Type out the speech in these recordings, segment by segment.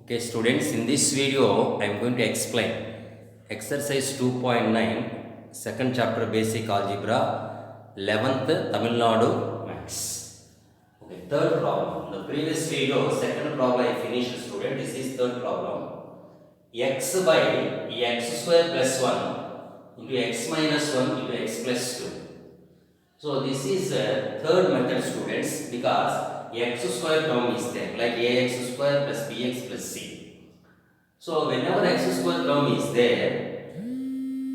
Okay students, in this video I am going to explain exercise 2.9 second chapter basic algebra 11th Tamil Nadu maths. Okay, third problem. The previous video second problem I finished student. This is third problem. X by x square plus 1 into x minus 1 into x plus 2. So this is a third method students, because x square term is there, like ax square plus bx plus c. So whenever x square term is there,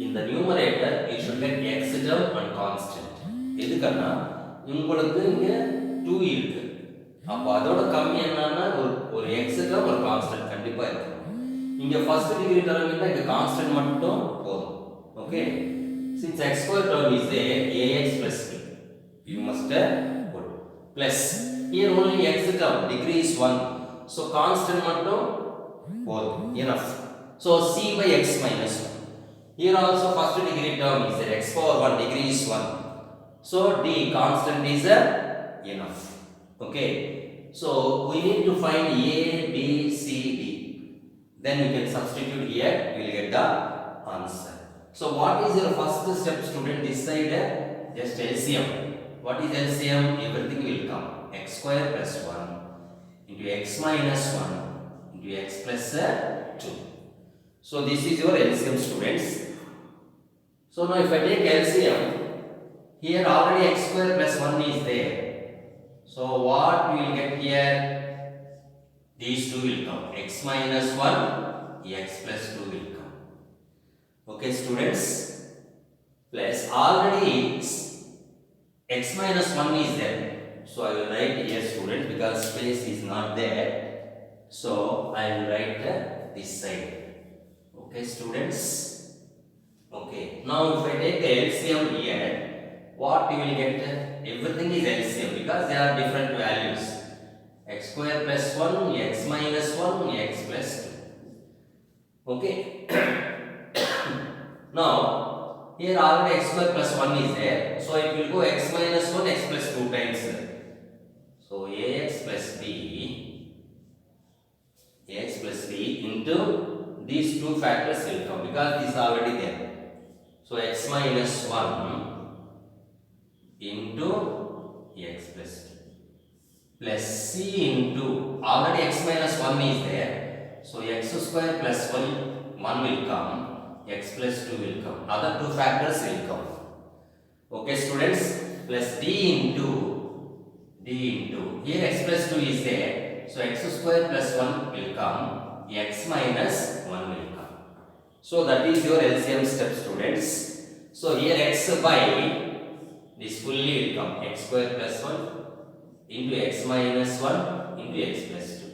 in the numerator you should get x term and constant. எதுக்குன்னா உங்களுக்கு இங்க 2 இருக்கு, அப்போ அதோட கம்மி என்னன்னா ஒரு x term ஒரு constant கண்டிப்பா இருக்கு. இங்க first degree term இருந்தா இங்க constant மட்டும் போதும். Okay, since x square term is there, ax plus b you must put plus. Here only x term degree is 1, so constant மட்டும் போதும், enough. So c by x minus 1. Here also first degree term is there, x power 1 degree is 1, so d constant is enough. Okay, so we need to find a b c d, then you can substitute here, you will get the answer. So what is your first step student? This side just LCM. What is LCM? Everything will come, x square plus 1 into x minus 1 into x plus 2. So this is your LCM students. So now if I take LCM, here already x square plus 1 is there. So what we will get here? These two will come, x minus 1, x plus 2 will come. Okay students, plus already x minus 1 is there. So I will write here students, because space is not there. So I will write this side. Okay students. Okay, now if I take the LCM here, what you will get? Everything is LCM, because they are different values. X square plus 1, x minus 1, x plus 2. Okay. Now here already x square plus 1 is there, so it will go x minus 1, x plus 2 times. So ax plus b, ax plus b into these two factors will come, because this is already there. So x minus 1 into x plus 2 plus c into already x minus 1 is there, so x square plus 1 will come, x plus 2 will come, other two factors will come. Okay students, plus d into here x plus 2 is there, so x square plus 1 will come, x minus 1 will come. So that is your LCM step students. So here x by this fully will come, x square plus 1 into x minus 1 into x plus 2.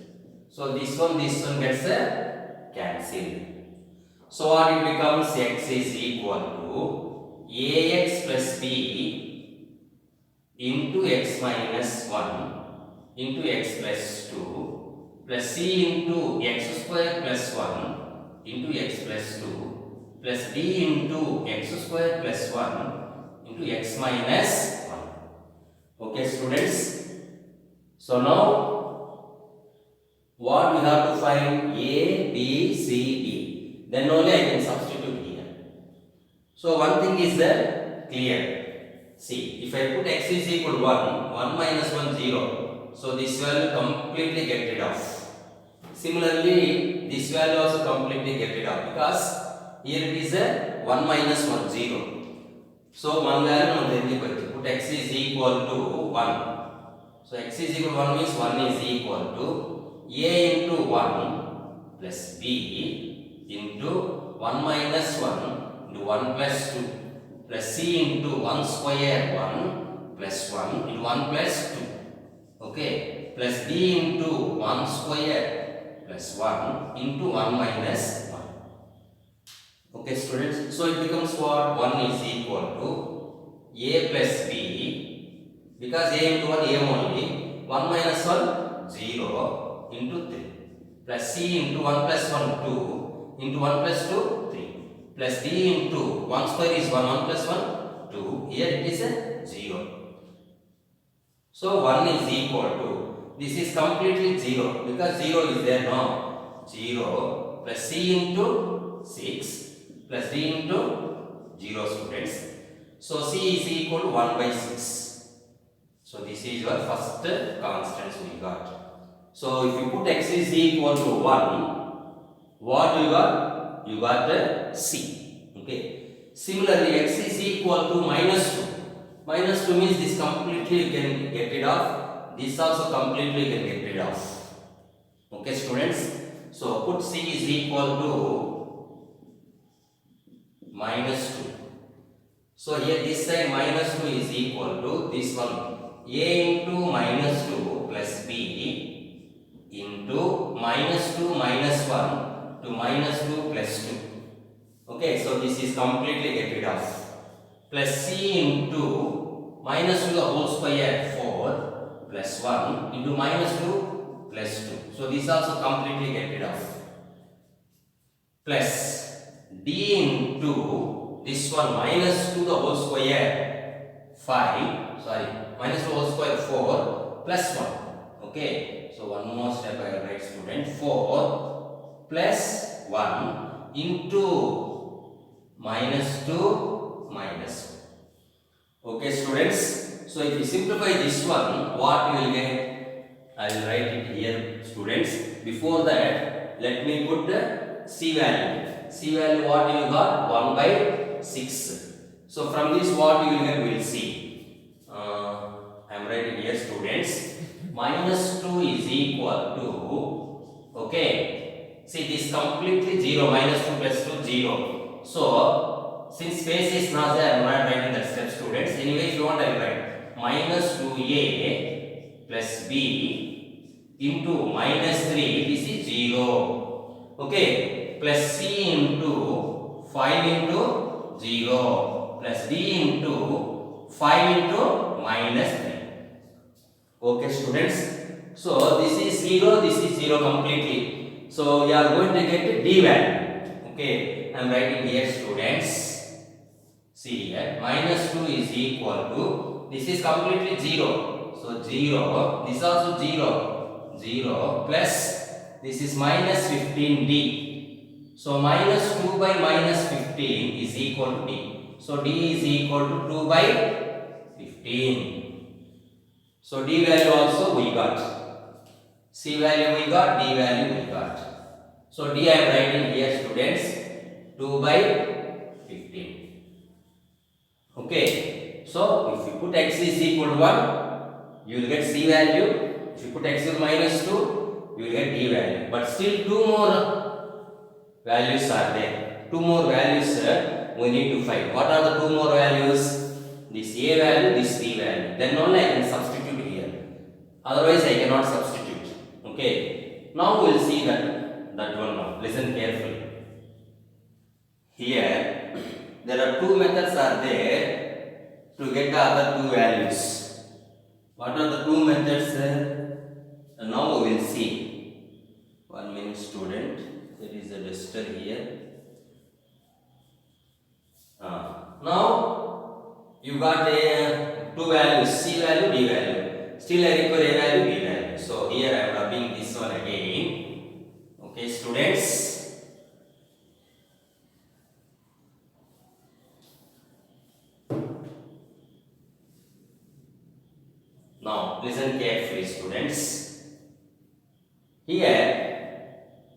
So this one gets cancelled. So what it becomes? X is equal to ax plus b into x minus 1 into x plus 2 plus c into x square plus 1 into x plus 2 plus d into x square plus 1 into x minus 1. Okay students. So now what we have to find? A, B, C, D. Then only I can substitute here. So one thing is clear. See, if I put x is equal to 1 minus 1 0. So this value completely get rid of. Similarly, this value also completely get rid of, because here it is 1 minus 1 0. So one value on the put x is equal to 1. So x is equal to 1 means 1 is equal to a into 1 plus b into 1 minus 1 into 1 plus 2 plus c into 1 square 1 plus 1 into 1 plus 2. Okay, plus d into 1 square plus 1 into 1 minus 1. Okay students, so it becomes what? 1 is equal to a plus b, because a into 1 a only, 1 minus 1 0 into 3 plus c into 1 plus 1 2 into 1 plus 2 3 plus d into 1 square is 1, 1 plus 1 2, here it is 0. So 1 is equal to, this is completely 0, because 0 is there now. 0 plus C into 6 plus D into 0 students. So C is equal to 1 by 6. So this is your first constants we got. So if you put x is equal to 1, what you got? You got C. Okay. Similarly, x is equal to minus 2. Minus 2 means this completely you can get rid of. This also completely you can get rid of. Okay, students. So put C is equal to minus 2. So here this side minus 2 is equal to this one. A into minus 2 plus B into minus 2 minus 1 to minus 2 plus 2. Okay, so this is completely get rid of. Plus C into minus 2 the whole square 4 plus 1 into minus 2 plus 2. So this also completely get rid of. Plus D into this one minus 2 the whole square 5. Sorry, minus 2 whole square 4 plus 1. Okay, so one more step I will write student. 4 plus 1 into minus 2 minus 1. Okay, students. So if you simplify this one, what you will get? I will write it here, students. Before that, let me put the C value. C value what you got? 1 by 6. So from this what you will get? We will see. I am writing here, students. Minus 2 is equal to, okay, see this completely 0, minus 2 plus 2, 0. So, since space is not there, I am not writing that step, students. Anyway, if you want, I will write minus 2a plus b into minus 3, this is 0. Okay, plus c into 5 into 0 plus d into 5 into minus 3. Okay, students. So this is 0, this is 0 completely. So you are going to get d value. Okay, I am writing here, students. See here, minus 2 is equal to, this is completely 0. So 0, this also 0. 0 plus, this is minus 15d. So minus 2 by minus 15 is equal to d. So d is equal to 2 by 15. So d value also we got. C value we got, d value we got. So d I am writing here, students, 2 by 15. Okay. So if you put x is equal to 1, you will get C value. If you put x is minus 2, you will get d value. But still 2 more values are there. 2 more values we need to find. What are the 2 more values? This a value, this d value. Then only I can substitute here. Otherwise I cannot substitute. Okay. Now we will see that one now. Listen carefully. Here there are 2 methods are there to get the other 2 values. What are the 2 methods? Now we will see. 1 minute, student. There is a duster here. Now you got a 2 values, C value, D value. Still I require A value, B value. So here I am rubbing this one again. Okay, students. Now listen carefully, students. Here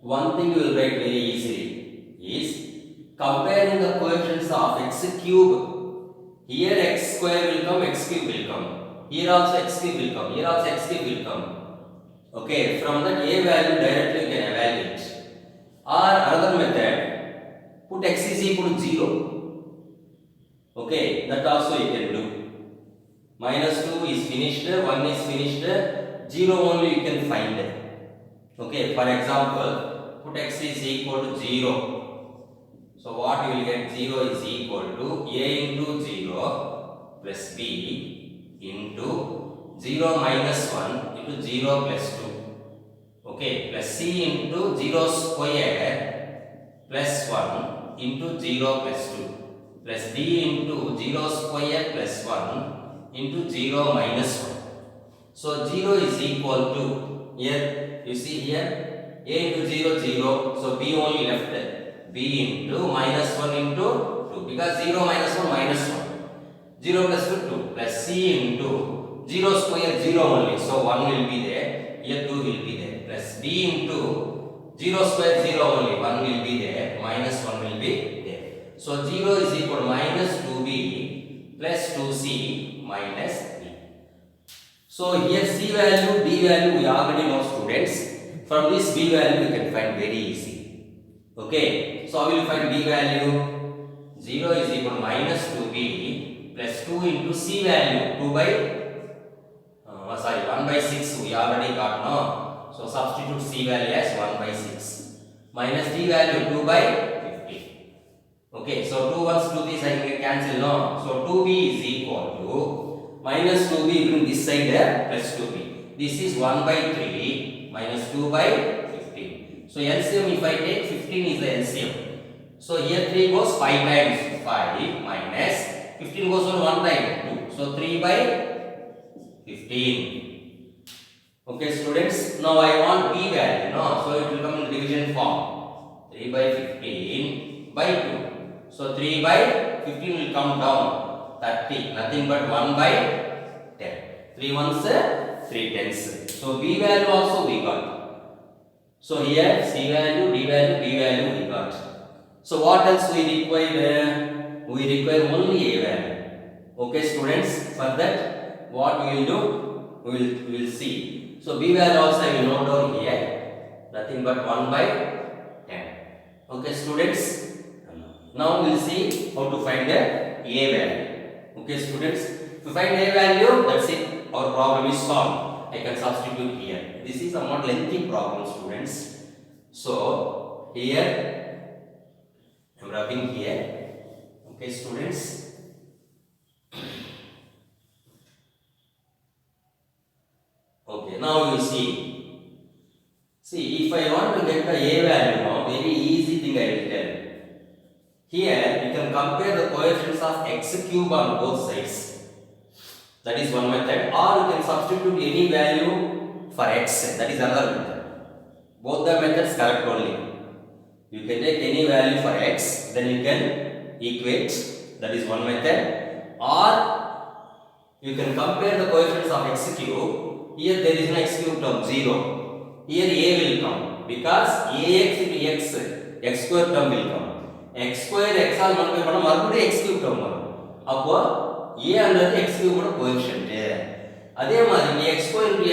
one thing you will write very easily is comparing the coefficients of x cube. Here x square will come, x cube will come. Here also x cube will come. Here also x cube will come. Okay, from that a value directly you can evaluate. Or another method, put x is equal to 0. Okay, that also you can do. Minus 2 is finished, 1 is finished, 0 only you can find. Okay, for example, put x is equal to 0. So what you will get? 0 is equal to a into 0 plus b into 0 minus 1 into 0 plus 2. Okay, plus c into 0 square plus 1 into 0 plus 2 plus d into 0 square plus 1 into 0 minus 1. So 0 is equal to, here you see here A into 0, 0. So B only left. B into minus 1 into 2. Because 0 minus 1 minus 1. 0 plus 2, 2. Plus C into 0 square 0 only. So 1 will be there. Here 2 will be there. Plus D into 0 square 0 only. 1 will be there. Minus 1 will be there. So 0 is equal to minus 2B plus 2C minus B. So here C value, D value we already know, students. From this B value we can find very easy. Okay. So how will you find B value? 0 is equal to minus 2B plus 2 into C value. 2 by 1 by 6 we already got, no? So substitute C value as 1 by 6 minus D value 2 by 50. Okay, so 2 ones 2 3 I can cancel, no? So 2B is equal to minus 2B, bring this side there, plus 2B. This is 1 by 3 minus 2 by 15. So LCM, if I take 15 is the LCM. So here 3 goes 5 times 5 minus 15 goes on 1 time 2. So 3 by 15. Okay, students. Now I want B value, no? So it will come in division form. 3 by 15 by 2. So 3 by 15 will come down. 30. Nothing but 1 by 10. 3 ones, 3 tens. So B value also we got. So here C value, D value, B value we got. So what else we require? We require only A value. Okay, students. For that, what we will do? We will see. So B value also I will note down here. Nothing but 1 by 10. Okay, students. Now we will see how to find the A value. Okay, students. To find A value, that's it. Our problem is solved. I can substitute here. This is a somewhat lengthy problem, students. So here I am rubbing here. Okay, students. Okay, now you see. See, if I want to get the A value now, very easy thing I will tell. Here you can compare the coefficients of x cube on both sides. That is one method. Or you can substitute any value for x. That is another method. Both the methods correct only. You can take any value for x, then you can equate. That is one method. Or you can compare the coefficients of x cube. Here there is no x cube term, 0. Here a will come because ax into x square term will come. X square x all multiply பண்ணா மறுபடியும் x cube term வரும். அப்போ a அல்லது x cube ஓட coefficient. அதே மாதிரி x square into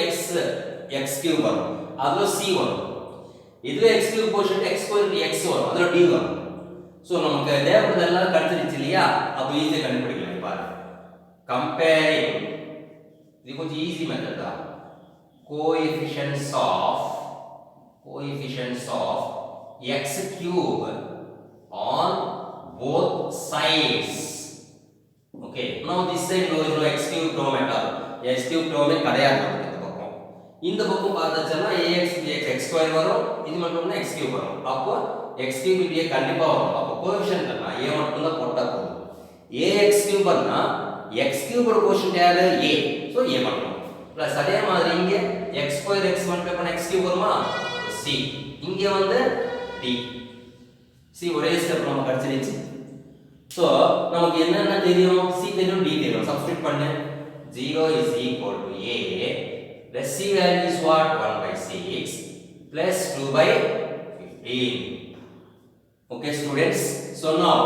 x cube வரும். அதுல c வரும். இதுல x cube coefficient x square into x வரும். அதுல d வரும். சோ நமக்கு தேவைப்படுதெல்லாம் கண்டுபிடிச்சு இல்லையா? அப்ப ஈஸியா கண்டுபிடிக்கலாம் பாருங்க. Comparing இது கொஞ்சம் ஈஸி மெத்தட் தான். Coefficients of x cube on both sides. Okay, now this side no x cube term at all. x cube term கிடையாது இந்த பக்கம். இந்த பக்கம் பார்த்தாச்சனா ax dx x square வரும். இது மட்டும்னா x cube வரும். அப்போ x cube dx கண்டிப்பா வரும். அப்போ கோஎஃபிஷியன்ட் என்ன a மட்டும் தான் போட்டா போதும். ax cube னா x cube ஓட கோஎஃபிஷியன்ட் யாரு? a. சோ a மட்டும். பிளஸ் அதே மாதிரி இங்க x square x மல்டிப்ளை பண்ண x cube வருமா? c. இங்க வந்து d. c ஒரே ஸ்டெப் நம்ம கழிச்சிருச்சு. சோ நமக்கு என்னென்ன தெரியும்? c தெரியும், d தெரியும். சப்ஸ்டிட்யூட் பண்ணு. 0 is equal to a plus c value is what? 1 by 6 plus 2 by 15. Okay, students. So now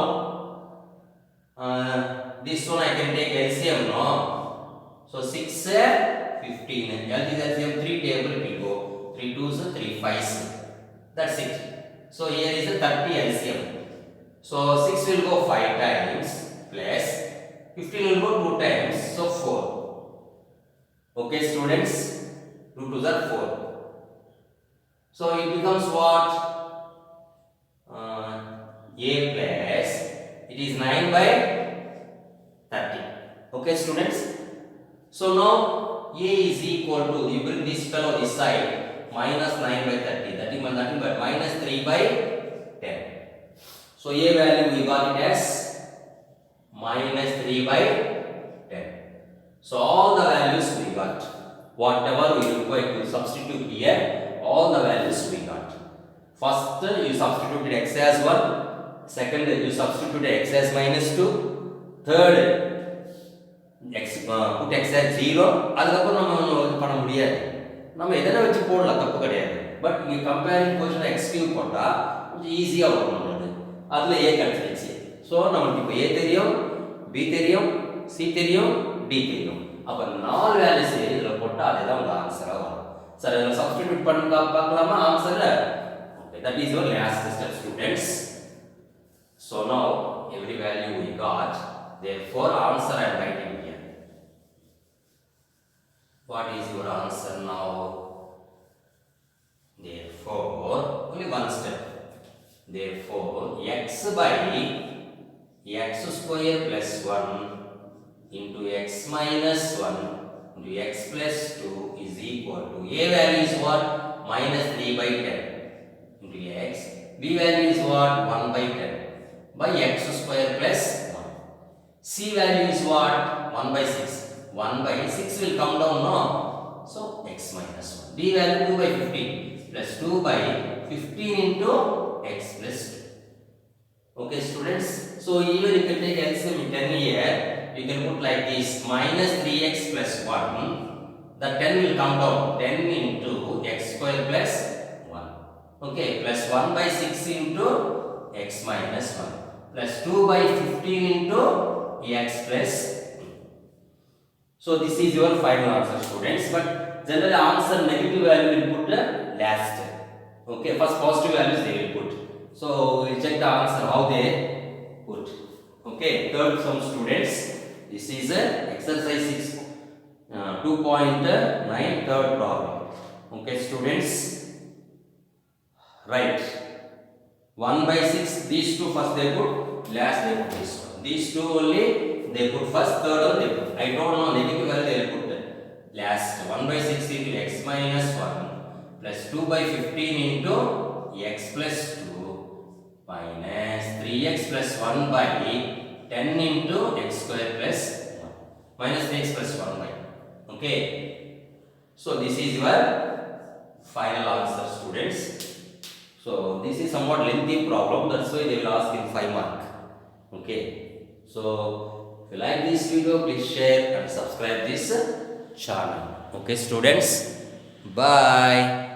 this one I can take LCM, no? So 6 15. LCM 3 table it will go. 3 2s 3 5s. That's it. So here is a 30 LCM. So 6 will go 5 times plus 15 will go 2 times. So 4. Okay, students. 2 2s are 4. So it becomes what? A plus it is 9 by 30. Okay, students. So now a is equal to, you bring this fellow this side, minus 9 by 30. That is nothing but minus 3 by 10. So a value we got it as minus 3 by 10. So all the values we got. Whatever we require to substitute here, all the values we got. First you substituted x as 1, second you substituted x as minus 2, third x put x as 0. அதுக்கப்புறம் நம்ம ஒன்றும் பண்ண முடியாது, நம்ம எதனா வச்சு போடலாம், தப்பு கிடையாது. பட் இங்கே கம்பேரிங் பொசிஷன் எக்ஸ் கியூப் போட்டால் கொஞ்சம் ஈஸியாக வரும் நம்மளுக்கு. அதில் ஏ கிடச்சிருச்சு. ஸோ நம்மளுக்கு இப்போ ஏ தெரியும், பி தெரியும், சி தெரியும், டி தெரியும். அப்போ 4 வேல்யூஸ் இதில் போட்டால் அதுதான் உங்கள் ஆன்சராக வரும். சார் இதில் சப்ஸ்டிடியூட் பண்ணி பார்க்கலாமா ஆன்சரை? Okay, that is your last step students. So now every value we got, therefore answer I am writing here. What is your answer now? Therefore only one step. Therefore x by x square plus 1 into x minus 1 into x plus 2 is equal to a value is what? Minus 3 by 10 into x. B value is what? 1 by 10 by x square plus 1. C value is what? 1 by 6. 1 by 6 will come down, no? So x minus 1. D value 2 by 15 plus 2 by 15 into x plus 2. Okay students, so even you can take LCM 10 here, you can put like this, minus 3x plus 1, the 10 will come down, 10 into x square plus 1, okay, plus 1 by 6 into x minus 1, plus 2 by 15 into x plus 2. So this is your final answer students, but generally answer negative value will put last. Okay, first positive values they will put. So we'll check the answer how they put. Okay, third sum students, this is exercise 2.9 third problem. Okay students, right, 1 by 6, these two first they put, last they put this one. These two only they put first, third one they put. I don't know negative value they will put last. 1 by 6 into x minus 1 plus 2 by 15 into x plus 2 minus 3x plus 1 by 10 into x square plus 1 minus 3x plus 1 by. Okay, so this is your final answer students. So this is somewhat lengthy problem, that's why they will ask in 5 mark. Okay, so if you like this video, please share and subscribe this channel. Okay students, bye.